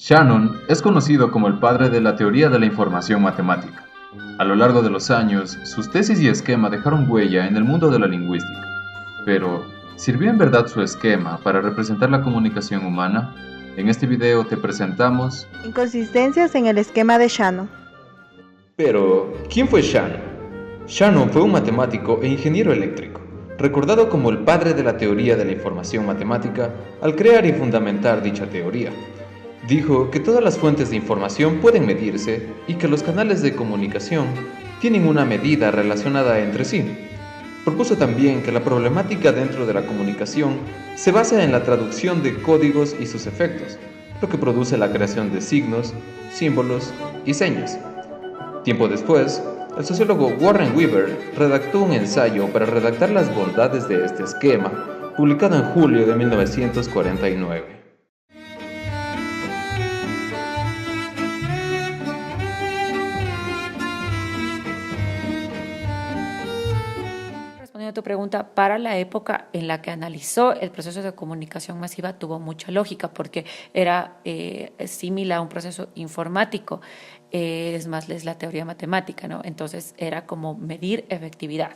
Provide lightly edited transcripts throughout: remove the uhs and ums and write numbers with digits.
Shannon es conocido como el padre de la teoría de la información matemática. A lo largo de los años, sus tesis y esquema dejaron huella en el mundo de la lingüística. Pero, ¿sirvió en verdad su esquema para representar la comunicación humana? En este video te presentamos... Inconsistencias en el esquema de Shannon. Pero, ¿quién fue Shannon? Shannon fue un matemático e ingeniero eléctrico, recordado como el padre de la teoría de la información matemática al crear y fundamentar dicha teoría. Dijo que todas las fuentes de información pueden medirse y que los canales de comunicación tienen una medida relacionada entre sí. Propuso también que la problemática dentro de la comunicación se basa en la traducción de códigos y sus efectos, lo que produce la creación de signos, símbolos y señas. Tiempo después, el sociólogo Warren Weaver redactó un ensayo para redactar las bondades de este esquema, publicado en julio de 1949. Respondiendo a tu pregunta, para la época en la que analizó el proceso de comunicación masiva tuvo mucha lógica porque era similar a un proceso informático, es más, es la teoría matemática, ¿no? Entonces era como medir efectividad.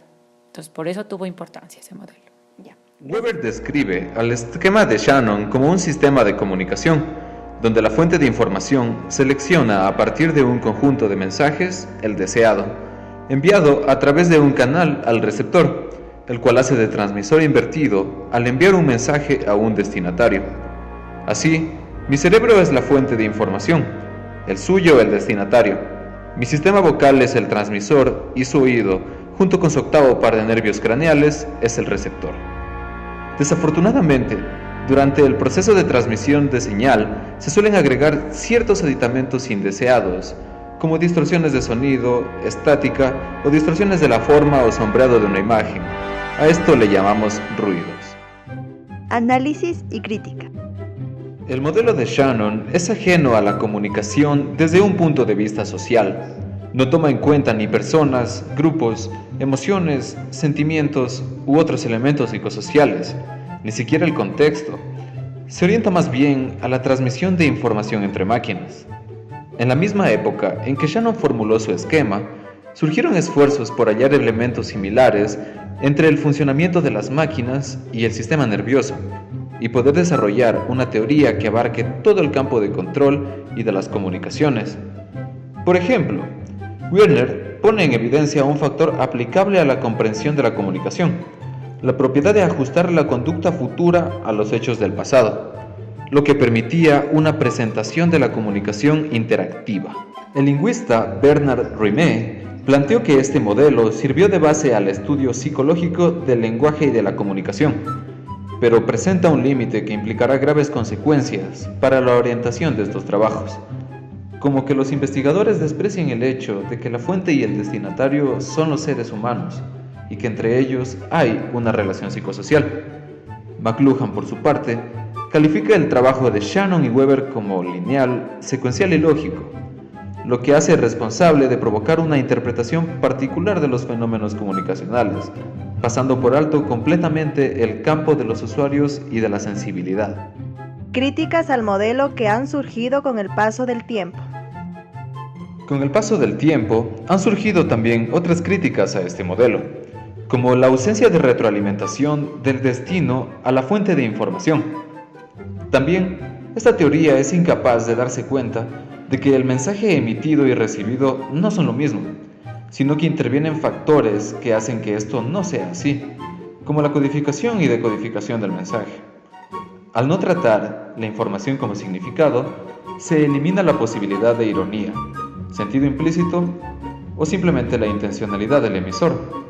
Entonces por eso tuvo importancia ese modelo. Ya. Weber describe al esquema de Shannon como un sistema de comunicación, donde la fuente de información selecciona a partir de un conjunto de mensajes el deseado, enviado a través de un canal al receptor, el cual hace de transmisor invertido al enviar un mensaje a un destinatario. Así, mi cerebro es la fuente de información, el suyo el destinatario. Mi sistema vocal es el transmisor y su oído, junto con su octavo par de nervios craneales, es el receptor. Desafortunadamente, durante el proceso de transmisión de señal se suelen agregar ciertos aditamentos indeseados, como distorsiones de sonido, estática o distorsiones de la forma o sombreado de una imagen. A esto le llamamos ruidos. Análisis y crítica. El modelo de Shannon es ajeno a la comunicación desde un punto de vista social. No toma en cuenta ni personas, grupos, emociones, sentimientos u otros elementos psicosociales, ni siquiera el contexto. Se orienta más bien a la transmisión de información entre máquinas. En la misma época en que Shannon formuló su esquema, surgieron esfuerzos por hallar elementos similares entre el funcionamiento de las máquinas y el sistema nervioso, y poder desarrollar una teoría que abarque todo el campo de control y de las comunicaciones. Por ejemplo, Werner pone en evidencia un factor aplicable a la comprensión de la comunicación, la propiedad de ajustar la conducta futura a los hechos del pasado, lo que permitía una presentación de la comunicación interactiva. El lingüista Bernard Rimet planteó que este modelo sirvió de base al estudio psicológico del lenguaje y de la comunicación, pero presenta un límite que implicará graves consecuencias para la orientación de estos trabajos, como que los investigadores desprecien el hecho de que la fuente y el destinatario son los seres humanos y que entre ellos hay una relación psicosocial. McLuhan, por su parte, califica el trabajo de Shannon y Weber como lineal, secuencial y lógico, lo que hace responsable de provocar una interpretación particular de los fenómenos comunicacionales, pasando por alto completamente el campo de los usuarios y de la sensibilidad. Críticas al modelo que han surgido con el paso del tiempo. Con el paso del tiempo, han surgido también otras críticas a este modelo, como la ausencia de retroalimentación del destino a la fuente de información. También, esta teoría es incapaz de darse cuenta de que el mensaje emitido y recibido no son lo mismo, sino que intervienen factores que hacen que esto no sea así, como la codificación y decodificación del mensaje. Al no tratar la información como significado, se elimina la posibilidad de ironía, sentido implícito o simplemente la intencionalidad del emisor.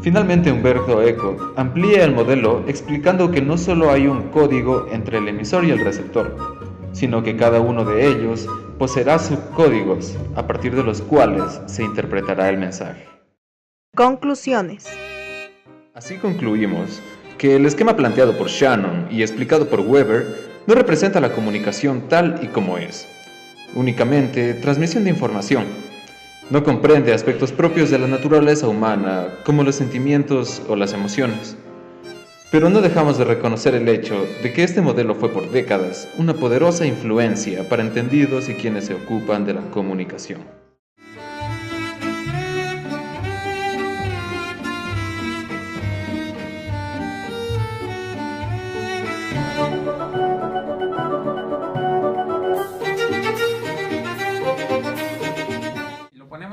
Finalmente, Umberto Eco amplía el modelo explicando que no solo hay un código entre el emisor y el receptor, sino que cada uno de ellos poseerá subcódigos a partir de los cuales se interpretará el mensaje. Conclusiones. Así concluimos que el esquema planteado por Shannon y explicado por Weber no representa la comunicación tal y como es, únicamente transmisión de información. No comprende aspectos propios de la naturaleza humana, como los sentimientos o las emociones. Pero no dejamos de reconocer el hecho de que este modelo fue por décadas una poderosa influencia para entendidos y quienes se ocupan de la comunicación.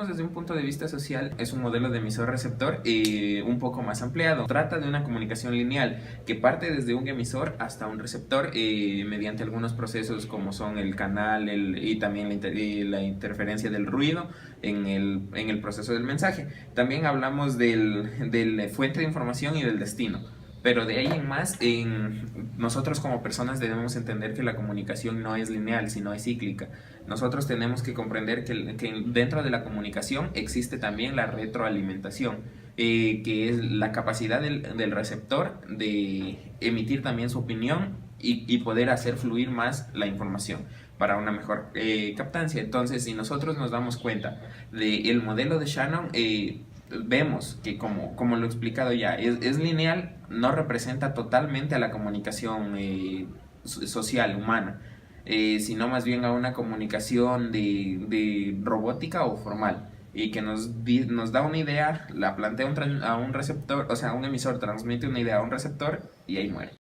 Desde un punto de vista social, es un modelo de emisor-receptor un poco más ampliado. Trata de una comunicación lineal que parte desde un emisor hasta un receptor mediante algunos procesos como son el canal y también la interferencia del ruido en el proceso del mensaje. También hablamos del fuente de información y del destino. Pero de ahí en más, nosotros como personas debemos entender que la comunicación no es lineal, sino es cíclica. Nosotros tenemos que comprender que dentro de la comunicación existe también la retroalimentación, que es la capacidad del receptor de emitir también su opinión y poder hacer fluir más la información para una mejor captancia. Entonces, si nosotros nos damos cuenta del modelo de Shannon, vemos que como lo he explicado ya, es lineal, no representa totalmente a la comunicación social, humana, sino más bien a una comunicación de robótica o formal, y que nos da una idea, la plantea a un receptor, o sea, un emisor transmite una idea a un receptor y ahí muere.